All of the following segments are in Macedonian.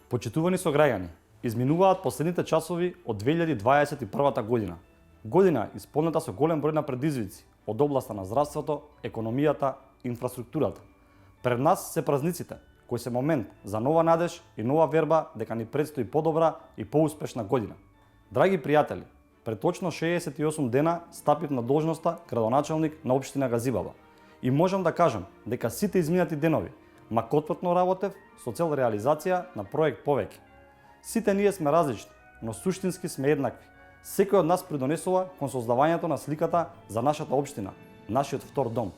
Почитувани сограѓани, изминуваат последните часови од 2021 година. Година исполнета со голем број на предизвици од областа на здравството, економијата, инфраструктурата. Пред нас се празниците, кои се момент за нова надеж и нова верба дека ни предстои подобра и поуспешна година. Драги пријатели, пред точно 68 дена стапив на должноста градоначалник на општина Газибаба и можам да кажам дека сите изминати денови макотвртно работев со цел реализација на проект повеќе. Сите ние сме различни, но суштински сме еднакви. Секој од нас придонесува кон создавањето на сликата за нашата општина, нашиот втор дом.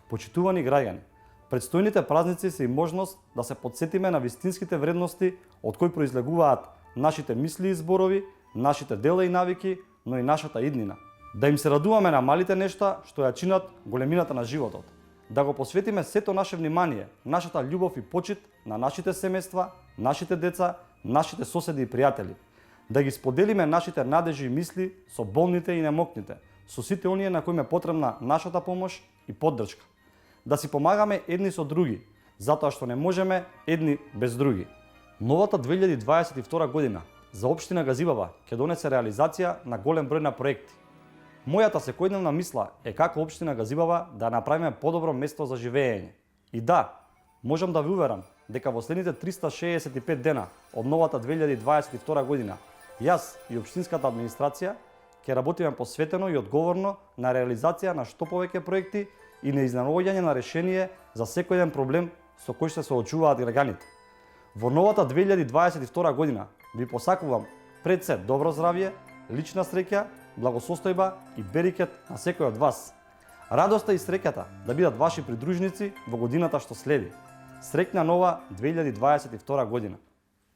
Почитувани граѓани, предстојните празници се и можност да се потсетиме на вистинските вредности од кои произлегуваат нашите мисли и зборови, нашите дела и навики, но и нашата иднина. Да им се радуваме на малите нешта што ја чинат големината на животот. Да го посветиме сето наше внимание, нашата љубов и почит на нашите семејства, нашите деца, нашите соседи и пријатели. Да ги споделиме нашите надежи и мисли со болните и немокните, со сите оние на кои е потребна нашата помош и поддршка. Да си помагаме едни со други, затоа што не можеме едни без други. Новата 2022 година за општина Газибаба ќе донесе реализација на голем број на проекти. Мојата секојдневна мисла е како општина Газибаба да направиме подобро место за живење. И да, можам да ви уверам дека во следните 365 дена од новата 2022 година јас и општинската администрација ќе работиме посветено и одговорно на реализација на што повеќе проекти и на изнаоѓање на решение за секој еден проблем со кој се соочуваат граѓаните. Во новата 2022 година ви посакувам пред се добро здравје, лична среќа, благосостојба и берикет на секој од вас. Радоста и среќата да бидат ваши придружници во годината што следи. Среќна нова 2022 година!